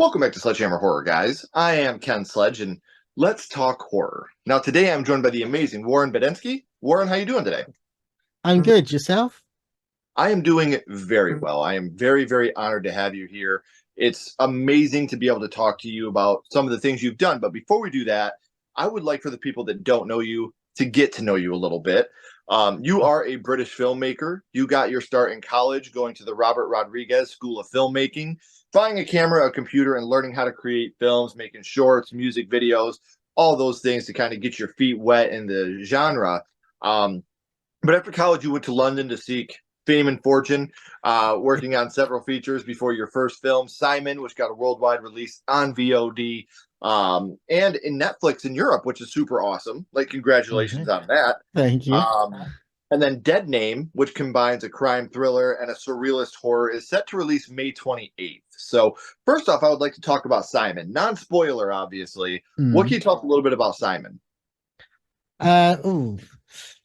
Welcome back to Sledgehammer Horror, guys. I am Ken Sledge, and let's talk horror. Now, today I'm joined by the amazing Warren Badenski. Warren, how you doing today? I'm good. Yourself? I am doing very well. I am very, very honored to have you here. It's amazing to be able to talk to you about some of the things you've done. But before we do that, I would like for the people that don't know you to get to know you a little bit. You are a British filmmaker. You got your start in college going to the Robert Rodriguez School of Filmmaking, buying a camera, a computer, and learning how to create films, making shorts, music videos, all those things to kind of get your feet wet in the genre. Um, but after college, you went to London to seek fame and fortune, working on several features before your first film, Simon, which got a worldwide release on VOD and in Netflix in Europe, which is super awesome. Like, congratulations Mhm. on that. Thank you. And then Dead Name, which combines a crime thriller and a surrealist horror, is set to release May 28th. So, first off, I would like to talk about Simon. Non spoiler, obviously. What can Mm. you talk a little bit about Simon? Ooh.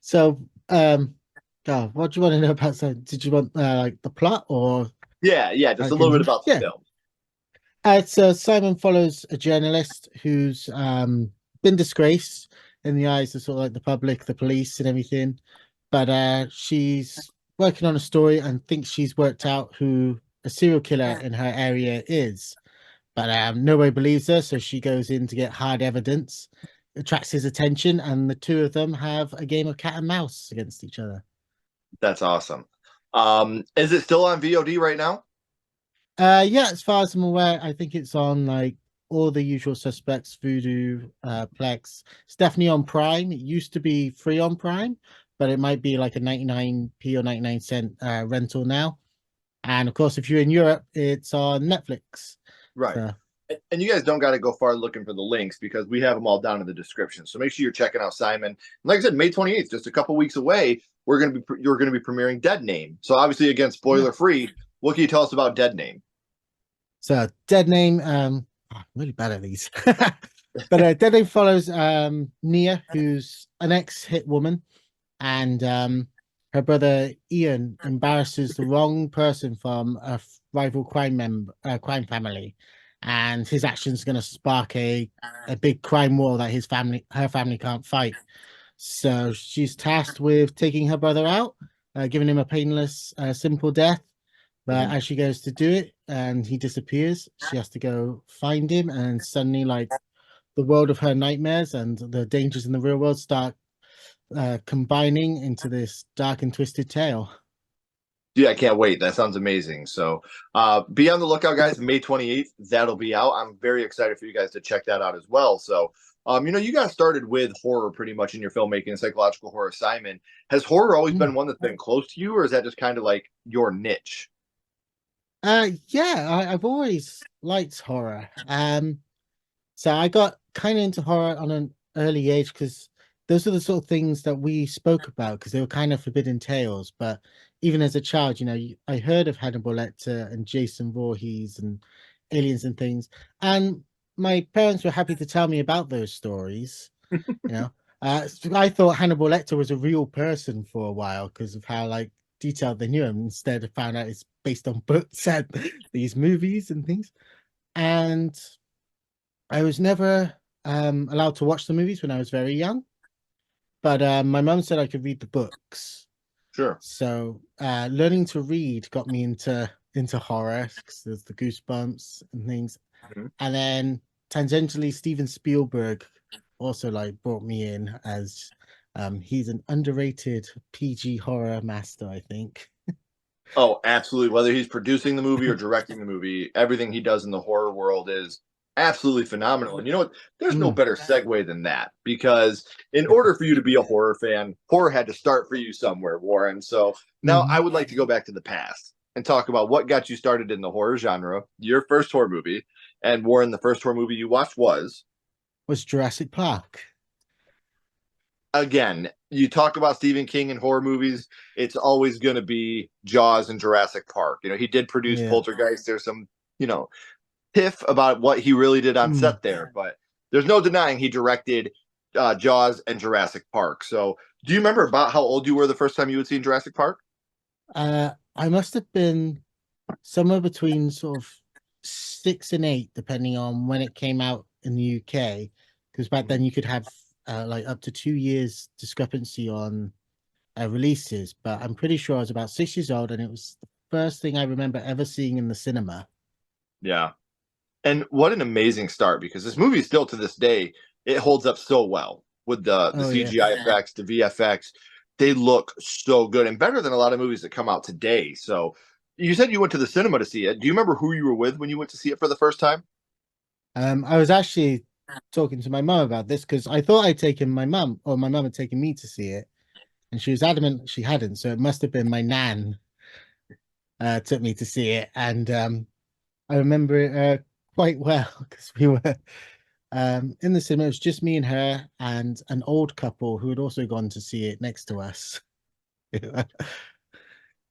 So, God, what do you want to know about? So, did you want like the plot or Yeah, just I a little bit can? about the Yeah. film. So Simon follows a journalist who's been disgraced in the eyes of sort of like the public, the police, and everything. But she's working on a story and thinks she's worked out who a serial killer in her area is. But nobody believes her, so she goes in to get hard evidence, attracts his attention, and the two of them have a game of cat and mouse against each other. That's awesome. Is it still on VOD right now? Yeah, as far as I'm aware, I think it's on like all the usual suspects, Vudu, Plex. It's definitely on Prime. It used to be free on Prime, but it might be like a 99p or 99 cent rental now. And of course, if you're in Europe, it's on Netflix. Right. So And you guys don't got to go far looking for the links because we have them all down in the description. So make sure you're checking out Simon. And like I said, May 28th, just a couple weeks away, you're gonna be premiering Dead Name. So obviously, again, yeah. spoiler free. What can you tell us about Dead Name? So Dead Name, I'm really bad at these. But Dead Name follows Nia, who's an ex-hit woman, and her brother Ian embarrasses the wrong person from a rival crime family, and his actions are going to spark a big crime war that her family can't fight. So she's tasked with taking her brother out, giving him a painless, simple death. But Mhm. as she goes to do it and he disappears, she has to go find him, and suddenly, like the world of her nightmares and the dangers in the real world start combining into this dark and twisted tale. Yeah, I can't wait. That sounds amazing. So be on the lookout, guys. May 28th, that'll be out. I'm very excited for you guys to check that out as well. So, you got started with horror pretty much in your filmmaking, psychological horror, Simon. Has horror always Mm. been one that's been close to you, or is that just kind of like your niche? Yeah, I've always liked horror. So I got kind of into horror on an early age because those are the sort of things that we spoke about because they were kind of forbidden tales. But even as a child, I heard of Hannibal Lecter and Jason Voorhees and aliens and things, and my parents were happy to tell me about those stories. You know, so I thought Hannibal Lecter was a real person for a while because of how like detailed they knew him. Instead, I found out it's based on books and these movies and things. And I was never allowed to watch the movies when I was very young, but my mum said I could read the books. Sure. So learning to read got me into horror because there's the goosebumps and things. Mhm. And then tangentially, Steven Spielberg also like brought me in as he's an underrated PG horror master, I think. Oh, absolutely. Whether he's producing the movie or directing the movie, everything he does in the horror world is absolutely phenomenal. And you know what? There's no Mm, better segue than that because in order for you to be a horror fan, horror had to start for you somewhere, Warren. So now I mhm. would like to go back to the past and talk about what got you started in the horror genre, your first horror movie. And Warren, the first horror movie you watched was, Was Jurassic Park. again, you talk about Stephen King and horror movies, it's always going to be Jaws and Jurassic Park. He did produce Yeah. Poltergeist. There's some, you know, tiff about what he really did on Mm. set there, but there's no denying he directed Jaws and Jurassic Park. So, do you remember about how old you were the first time you had seen Jurassic Park? I must have been somewhere between sort of 6 and 8, depending on when it came out in the UK. Because back Mhm. then you could have like up to 2 years discrepancy on releases. But I'm pretty sure I was about 6 years old, and it was the first thing I remember ever seeing in the cinema. Yeah. And what an amazing start, because this movie still to this day, it holds up so well with the Oh yeah. CGI effects, the VFX. They look so good and better than a lot of movies that come out today. So you said you went to the cinema to see it. Do you remember who you were with when you went to see it for the first time? I was actually talking to my mum about this because I thought I'd taken my mum, or my mum had taken me to see it, and she was adamant she hadn't. So it must have been my nan took me to see it, and I remember it quite well because we were in the cinema. It was just me and her and an old couple who had also gone to see it next to us.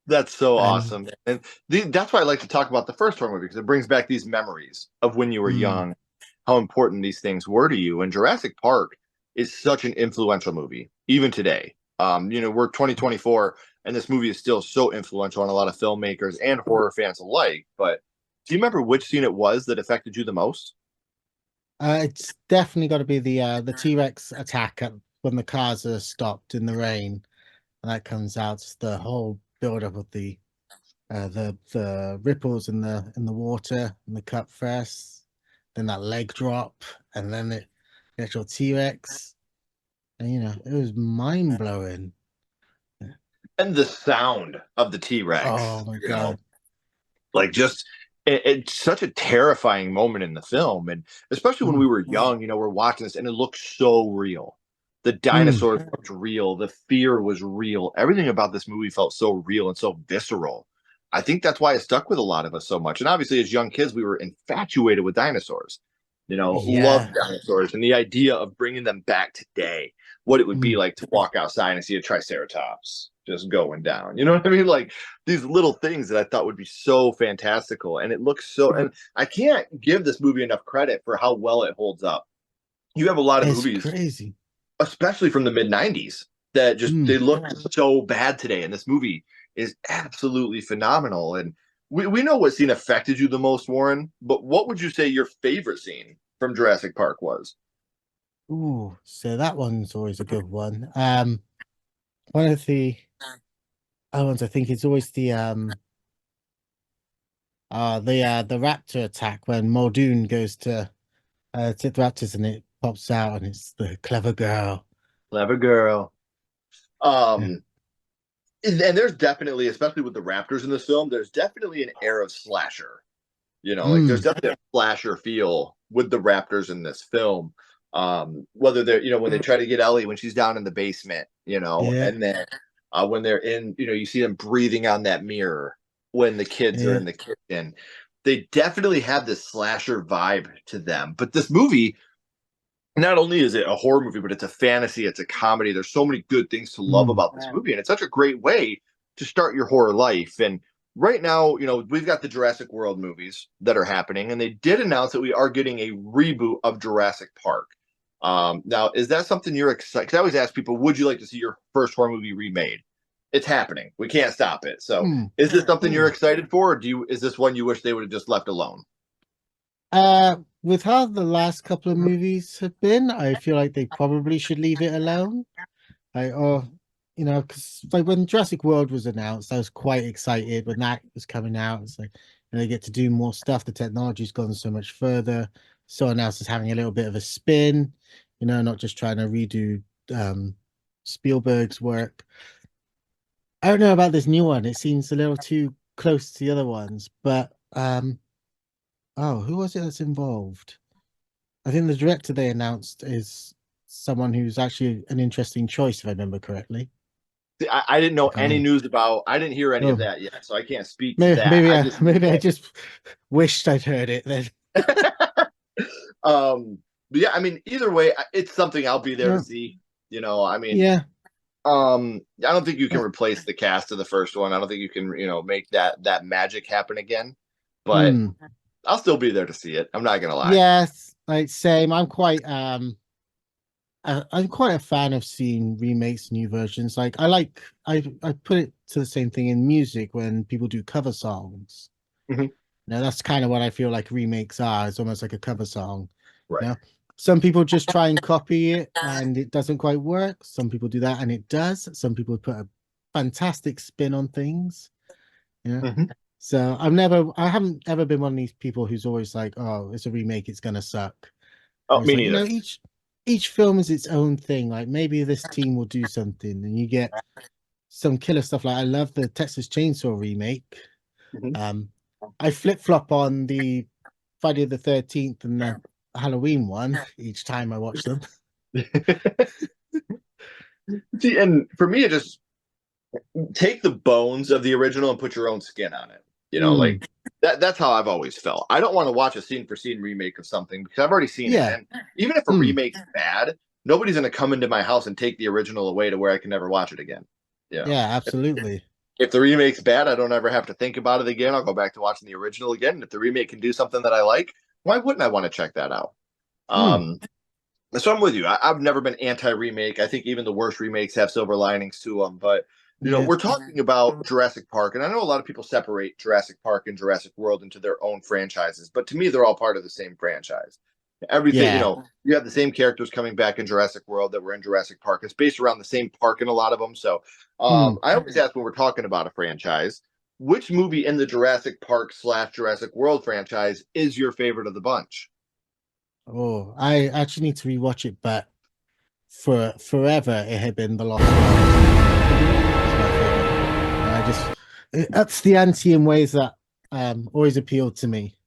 That's so And awesome. And that's why I like to talk about the first horror movie, because it brings back these memories of when you were mm, young, how important these things were to you. And Jurassic Park is such an influential movie, even today. We're 2024, and this movie is still so influential on a lot of filmmakers and horror fans alike. But do you remember which scene it was that affected you the most? it's definitely got to be the T-Rex attack when the cars are stopped in the rain, and that comes out. It's the whole build up of the ripples in the water and the cut first, then that leg drop, and then the actual T-Rex. And it was mind blowing. And the sound of the Oh T-Rex, my God. like just it's such a terrifying moment in the film, and especially when we Mm, were young, we're watching this and it looks so real. The mm, dinosaurs looked real, the fear was real, everything about this movie felt so real and so visceral. I think that's why it stuck with a lot of us so much. And obviously as young kids we were infatuated with dinosaurs, loved yeah. dinosaurs, and the idea of bringing them back today, what it would be Mm, like to walk outside and see a triceratops just going down, you know what I mean? Like these little things that I thought would be so fantastical. And it looks so, and I can't give this movie enough credit for how well it holds up. You have a lot of it's movies, crazy. especially from the mid 90s, that just they Mm, look so bad today. And this movie is absolutely phenomenal. And we know what scene affected you the most, Warren, but what would you say your favorite scene from Jurassic Park was? ooh, so that one's always a good one. One of the other ones I think is always the raptor attack when Muldoon goes to the raptors and it pops out and it's the clever girl. Clever girl. Yeah. Um, and there's definitely, especially with the Raptors in this film, there's definitely an air of slasher. Like there's Mm, definitely a slasher feel with the Raptors in this film. Whether they're, when they try to get Ellie when she's down in the basement, yeah, and then when they're in, you see them breathing on that mirror when the kids are yeah. in the kitchen. They definitely have this slasher vibe to them. But this movie, not only is it a horror movie, but it's a fantasy, it's a comedy. There's so many good things to love Mm, about this movie, and it's such a great way to start your horror life. And right now, we've got the Jurassic World movies that are happening, and they did announce that we are getting a reboot of Jurassic Park. Now, is that something you're excited? 'Cause I always ask people, would you like to see your first horror movie remade? It's happening. We can't stop it. So, mm. is this something you're excited for, or is this one you wish they would have just left alone? With how the last couple of movies have been, I feel like they probably should leave it alone. Or because like when Jurassic World was announced, I was quite excited when that was coming out. It's like they get to do more stuff. The technology's gone so much further. Someone else is having a little bit of a spin, not just trying to redo um Spielberg's work. I don't know about this new one. It seems a little too close to the other ones, but oh, who was it that's involved? I think the director they announced is someone who's actually an interesting choice, if I remember correctly. See, I didn't know I can't any remember. news about. I didn't hear any of Oh, that yet, so I can't speak to maybe that. maybe I I just knew maybe I just wished I'd heard it then. that. But yeah, I mean, either way, it's something I'll be there to Yeah, see. I mean, yeah. I don't think you can Uh, replace the cast of the first one. I don't think you can, make that magic happen again. But hmm. I'll still be there to see it. I'm not gonna lie. Yes, like same. I'm quite a fan of seeing remakes, new versions. Like I put it to the same thing in music when people do cover songs. Mhm. Now that's kind of what I feel like remakes are. It's almost like a cover song. Right. You know, some people just try and copy it and it doesn't quite work. Some people do that and it does. Some people put a fantastic spin on things. You know, Hmm. so I haven't ever been one of these people who's always like, oh, it's a remake, it's gonna suck. Oh, Whereas me like, neither. each film is its own thing. Like maybe this team will do something, and you get some killer stuff. Like I love the Texas Chainsaw remake. Mhm. Um, I flip flop on the Friday the 13th and the Halloween one each time I watch them. See, and for me, it just take the bones of the original and put your own skin on it. Mm, Like that's how I've always felt. I don't want to watch a scene for scene remake of something because I've already seen it. yeah. And even if a Mm, remake's bad, nobody's going to come into my house and take the original away to where I can never watch it again. You know, yeah, if, absolutely. if the remake's bad, I don't ever have to think about it again. I'll go back to watching the original again. And if the remake can do something that I like, why wouldn't I want to check that out? Mm, Um, so I'm with you. Have never been anti-remake. I think even the worst remakes have silver linings to them. But yeah. we're talking about Jurassic Park, and I know a lot of people separate Jurassic Park and Jurassic World into their own franchises, but to me, they're all part of the same franchise. Everything, Yeah. you have the same characters coming back in Jurassic World that were in Jurassic Park. It's based around the same park in a lot of them. So Mm. I always ask when we're talking about a franchise, which movie in the Jurassic Park / Jurassic World franchise is your favorite of the bunch? Oh, I actually need to rewatch it, but for forever it had been The Lost World. It's my favorite. And I just it ups the ante in ways that always appealed to me.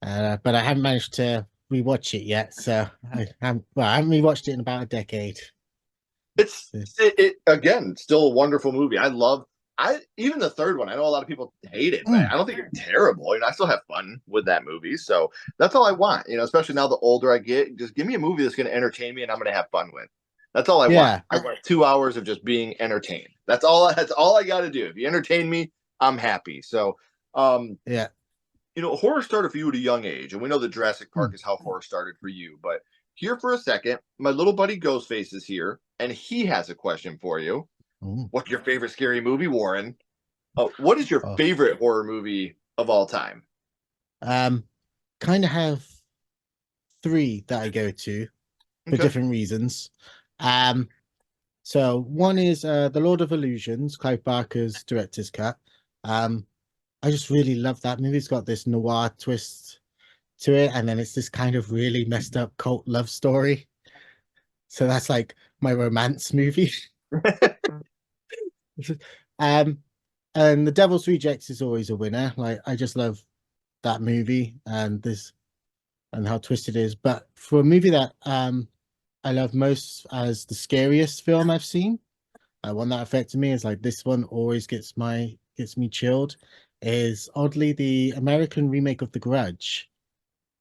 But I haven't managed to rewatch it yet. So I haven't rewatched it in about a decade. It's So, it again, still a wonderful movie. I even the third one. I know a lot of people hate it, but mm, I don't think it's terrible. I still have fun with that movie. So that's all I want. Especially now the older I get, just give me a movie that's going to entertain me and I'm going to have fun with. That's all I want. yeah, I want 2 hours of just being entertained. That's all. That's all I got to do. If you entertain me, I'm happy. So, um, yeah. horror started for you at a young age, and we know that Jurassic Park Mm, is how horror started for you. But here for a second, my little buddy Ghostface is here, and he has a question for you. mm, What's your favorite scary movie, Warren? What is your oh. favorite horror movie of all time? Um, kind of have three that I go to for Okay. different reasons. Um, so one is The Lord of Illusions, Clive Barker's director's cut. Um, I just really love that movie. It's got this noir twist to it, and then it's this kind of really messed up cult love story. So that's like my romance movie. um, and The Devil's Rejects is always a winner. Like I just love that movie and this and how twisted it is. But for a movie that I love most as the scariest film I've seen, one that affected me is like this one always gets me chilled. Is oddly the American remake of The Grudge.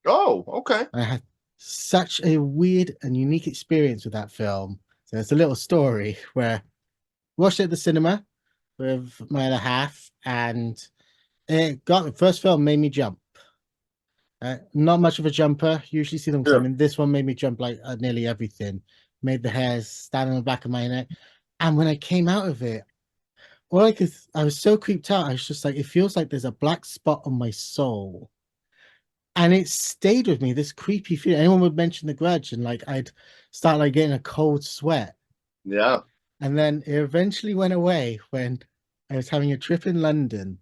Oh, okay. I had such a weird and unique experience with that film. So it's a little story where I watched it at the cinema with my other half, and it got the first film made me jump. Not much of a jumper. Usually see them Sure. coming. This one made me jump like nearly everything. Made the hairs stand on the back of my neck. And when I came out of it, I was so creeped out. I was just like, it feels like there's a black spot on my soul. And it stayed with me, this creepy feeling. Anyone would mention the grudge, and like I'd start like getting a cold sweat. Yeah. And then it eventually went away when I was having a trip in London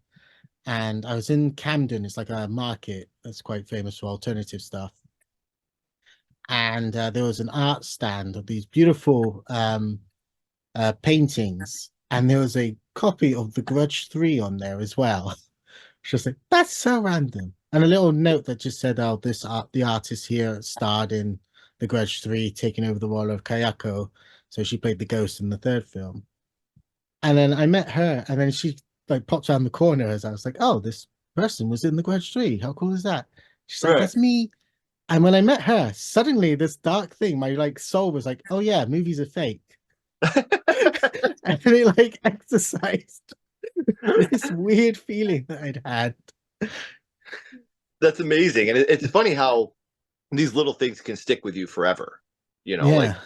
and I was in Camden. It's like a market that's quite famous for alternative stuff. And there was an art stand of these beautiful paintings, and there was a copy of The Grudge 3 on there as well. Just like, that's so random. And a little note that just said, oh, the artist here starred in The Grudge 3, taking over the role of Kayako. So she played the ghost in the third film. And then I met her, and then she like popped around the corner as I was like, oh, this person was in The Grudge 3. How cool is that? She's like, Right. that's me. And when I met her, suddenly this dark thing, my like soul was like, oh yeah, movies are fake. And it like exercised this weird feeling that I'd had. That's amazing, and it's funny how these little things can stick with you forever. Like Yeah.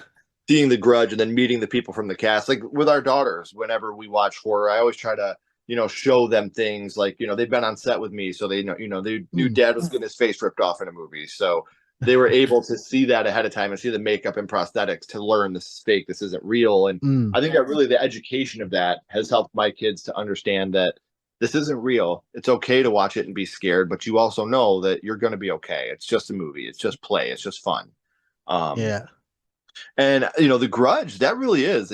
seeing the grudge and then meeting the people from the cast. Like with our daughters, whenever we watch horror, I always try to show them things like, they've been on set with me, so they know, they knew Mm. Dad was getting his face ripped off in a movie, so they were able to see that ahead of time and see the makeup and prosthetics to learn this is fake, this isn't real. And Mm. I think that really the education of that has helped my kids to understand that this isn't real. It's okay to watch it and be scared, but you also know that you're going to be okay. It's just a movie. It's just play. It's just fun. Um, Yeah. and the Grudge, that really is.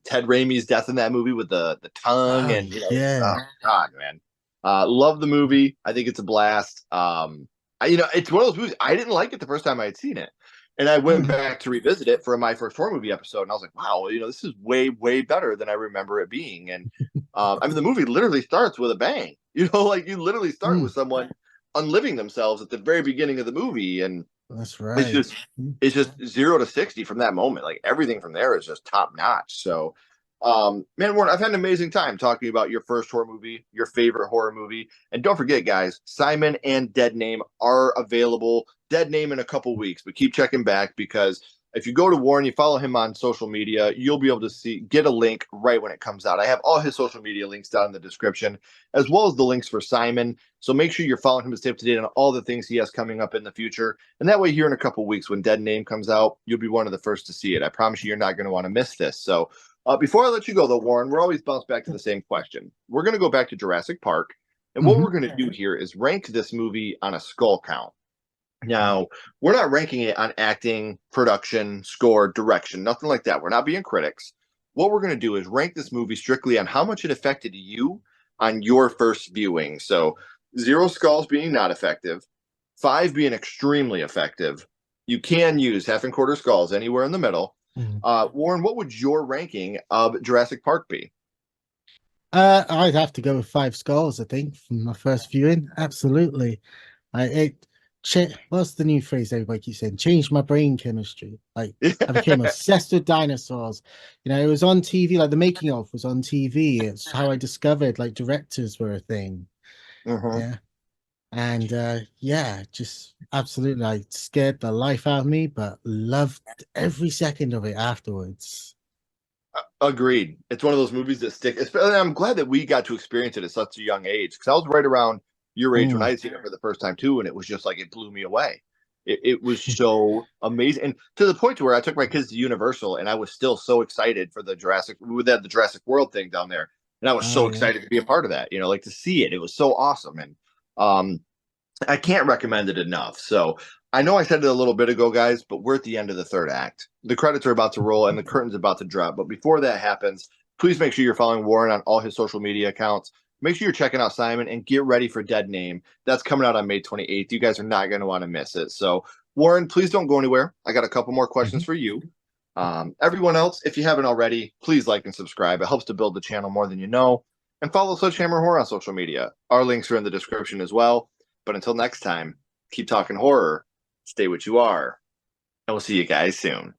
Ted Raimi's death in that movie with the tongue, Oh and yeah. oh God, man, love the movie. I think it's a blast. It's one of those movies I didn't like it the first time I had seen it, and I went Mm. back to revisit it for my first horror movie episode, and I was like, wow, this is way way better than I remember it being. And I mean, the movie literally starts with a bang. Like you literally start with Mm. someone unliving themselves at the very beginning of the movie, and That's it's right. just it's just 0 to 60 from that moment. Like everything from there is just top notch. So, man, Warren, I've had an amazing time talking about your first horror movie, your favorite horror movie, and don't forget, guys, Simon and Dead Name are available. Dead Name in a couple weeks, but keep checking back because if you go to Warren, you follow him on social media, you'll be able to get a link right when it comes out. I have all his social media links down in the description, as well as the links for Simon. So make sure you're following him to stay up to date on all the things he has coming up in the future. And that way, here in a couple weeks, when Dead Name comes out, you'll be one of the first to see it. I promise you're not going to want to miss this. So before I let you go, though, Warren, we're always bounce back to the same question. We're going to go back to Jurassic Park. And what Hmm. we're going to do here is rank this movie on a skull count. Now, we're not ranking it on acting, production, score, direction, nothing like that. We're not being critics. What we're going to do is rank this movie strictly on how much it affected you on your first viewing. So, 0 skulls being not effective, 5 being extremely effective. You can use half and quarter skulls anywhere in the middle. Mm. Warren, what would your ranking of Jurassic Park be? I'd have to go with 5 skulls, I think, from my first viewing. Absolutely. What's the new phrase everybody keeps saying? Changed my brain chemistry. Like I became obsessed with dinosaurs. It was on TV, like the making of was on TV. It's how I discovered like directors were a thing. Mhm. Yeah. And yeah, just absolutely like scared the life out of me, but loved every second of it afterwards. Agreed. It's one of those movies that stick. I'm glad that we got to experience it at such a young age because I was right around your age when I Mm. had seen it for the first time too, and it was just like it blew me away. It was so amazing, and to the point to where I took my kids to Universal, and I was still so excited for the Jurassic. We had the Jurassic World thing down there, and I was Oh so yeah. excited to be a part of that. Like to see it. It was so awesome, and um, I can't recommend it enough. So I know I said it a little bit ago, guys, but we're at the end of the third act. The credits are about to roll and the curtain's about to drop. But before that happens, please make sure you're following Warren on all his social media accounts. Make sure you're checking out Simon and get ready for Dead Name. That's coming out on May 28th. You guys are not going to want to miss it. So, Warren, please don't go anywhere. I got a couple more questions Mhm. for you. Everyone else, if you haven't already, please like and subscribe. It helps to build the channel more than you know. And follow SledgeHammer Horror on social media. Our links are in the description as well. But until next time, keep talking horror, stay what you are, and we'll see you guys soon.